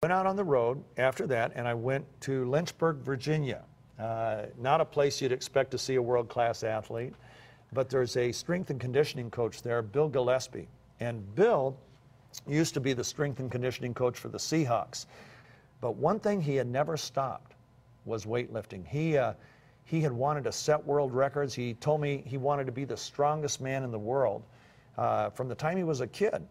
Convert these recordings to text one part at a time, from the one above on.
Went out on the road after that, and I went to Lynchburg, Virginia. Not a place you'd expect to see a world-class athlete, but there's a strength and conditioning coach there, Bill Gillespie. And Bill used to be the strength and conditioning coach for the Seahawks. But one thing he had never stopped was weightlifting. He had wanted to set world records. He told me he wanted to be the strongest man in the world from the time he was a kid.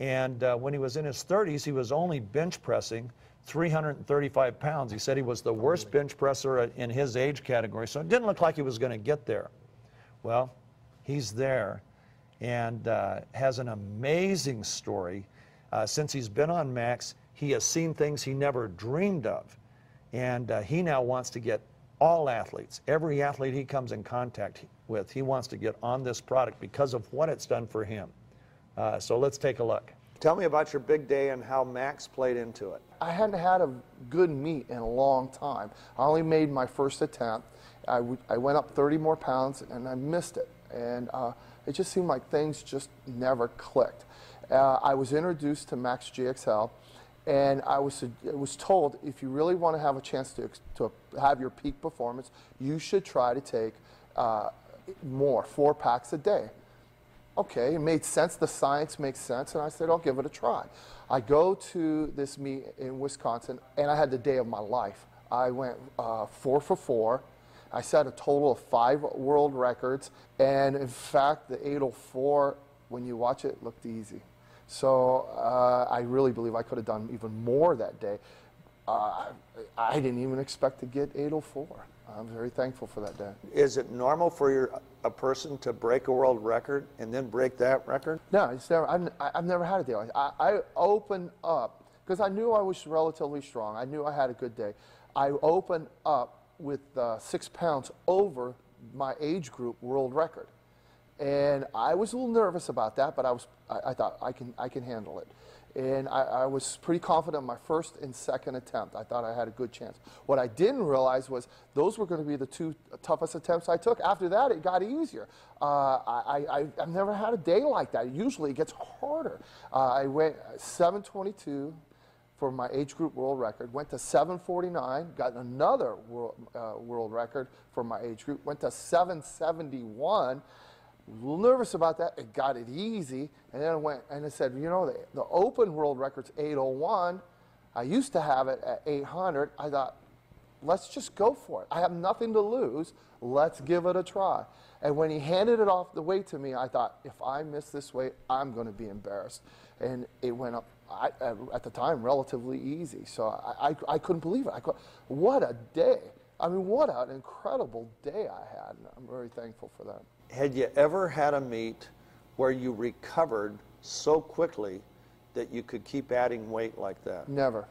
And when he was in his 30s, he was only bench pressing 335 pounds. He said he was the worst bench presser in his age category, so it didn't look like he was going to get there. Well, he's there and has an amazing story. Since he's been on Max, he has seen things he never dreamed of. And he now wants to get all athletes, every athlete he comes in contact with, he wants to get on this product because of what it's done for him. So let's take a look. Tell me about your big day and how Max played into it. I hadn't had a good meet in a long time. I only made my first attempt. I went up 30 more pounds and I missed it. And it just seemed like things just never clicked. I was introduced to MaxGXL, and I was told if you really want to have a chance to have your peak performance, you should try to take 4 packs a day. Okay, it made sense, the science makes sense, and I said, I'll give it a try. I go to this meet in Wisconsin, and I had the day of my life. I went 4 for 4. I set a total of 5 world records, and in fact, the 804, when you watch it, looked easy. So I really believe I could have done even more that day. I didn't even expect to get 804. I'm very thankful for that day. Is it normal for a person to break a world record and then break that record? No, it's never. I've never had a day like that. I opened up, because I knew I was relatively strong. I knew I had a good day. I opened up with 6 pounds over my age group world record. And I was a little nervous about that, but I thought I can handle it. And I was pretty confident in my first and second attempt. I thought I had a good chance. What I didn't realize was those were going to be the 2 toughest attempts I took. After that, it got easier. I've never had a day like that. Usually it gets harder. I went 722 for my age group world record, went to 749, got another world record for my age group, went to 771. A little nervous about that. It got it easy, and then I went and I said, you know, the open world record's 801. I used to have it at 800. I thought, let's just go for it. I have nothing to lose. Let's give it a try. And when he handed it off the weight to me, I thought, if I miss this weight, I'm going to be embarrassed. And it went up, at the time, relatively easy. So I couldn't believe it. What a day. I mean, what an incredible day I had. And I'm very thankful for that. Had you ever had a meet where you recovered so quickly that you could keep adding weight like that? Never.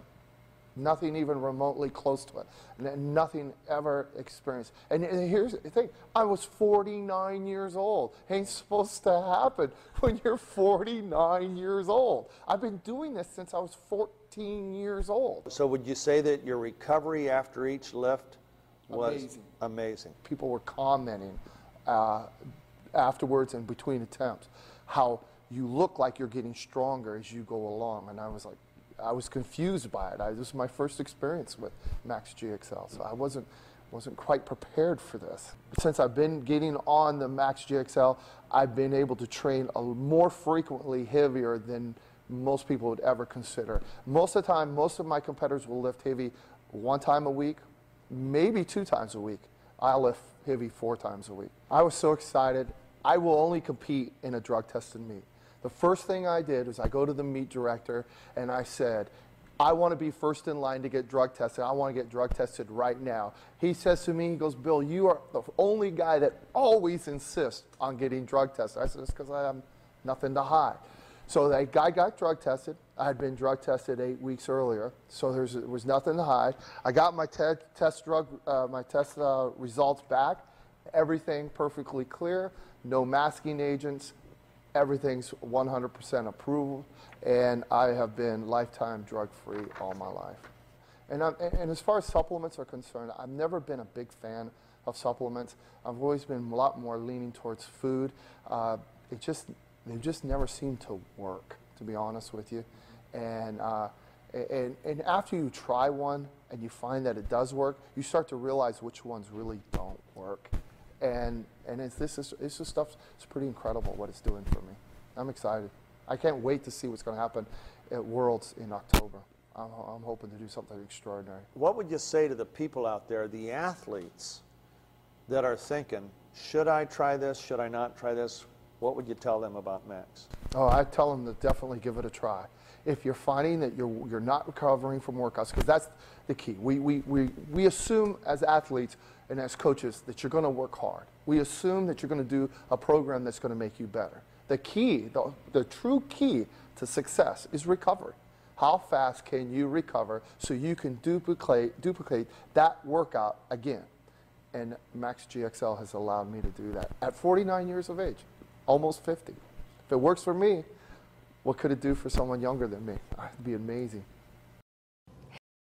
Nothing even remotely close to it. Nothing ever experienced. And here's the thing. I was 49 years old. Ain't supposed to happen when you're 49 years old. I've been doing this since I was 14 years old. So would you say that your recovery after each lift was amazing? People were commenting afterwards and between attempts how you look like you're getting stronger as you go along, and I was like, I was confused by it. This was my first experience with MaxGXL, so I wasn't quite prepared for this. Since I've been getting on the MaxGXL, I've been able to train more frequently, heavier than most people would ever consider. Most of the time, most of my competitors will lift heavy 1 time a week, maybe 2 times a week. I lift heavy 4 times a week. I was so excited. I will only compete in a drug-tested meet. The first thing I did was I go to the meet director and I said, I want to be first in line to get drug tested. I want to get drug tested right now. He says to me, he goes, Bill, you are the only guy that always insists on getting drug tested. I said, it's because I have nothing to hide. So that guy got drug tested. I had been drug tested 8 weeks earlier, so there was nothing to hide. I got my test results back. Everything perfectly clear, no masking agents. Everything's 100% approved, and I have been lifetime drug-free all my life. And as far as supplements are concerned, I've never been a big fan of supplements. I've always been a lot more leaning towards food. They just never seem to work, to be honest with you. And And after you try one and you find that it does work, you start to realize which ones really don't work. And it's just stuff, it's pretty incredible what it's doing for me. I'm excited. I can't wait to see what's going to happen at Worlds in October. I'm hoping to do something extraordinary. What would you say to the people out there, the athletes that are thinking, should I try this, should I not try this? What would you tell them about Max? Oh, I tell them to definitely give it a try. If you're finding that you're not recovering from workouts, because that's the key. We assume as athletes and as coaches that you're going to work hard. We assume that you're going to do a program that's going to make you better. The key, the true key to success is recovery. How fast can you recover so you can duplicate that workout again? And MaxGXL has allowed me to do that at 49 years of age, almost 50. If it works for me, what could it do for someone younger than me? It'd be amazing.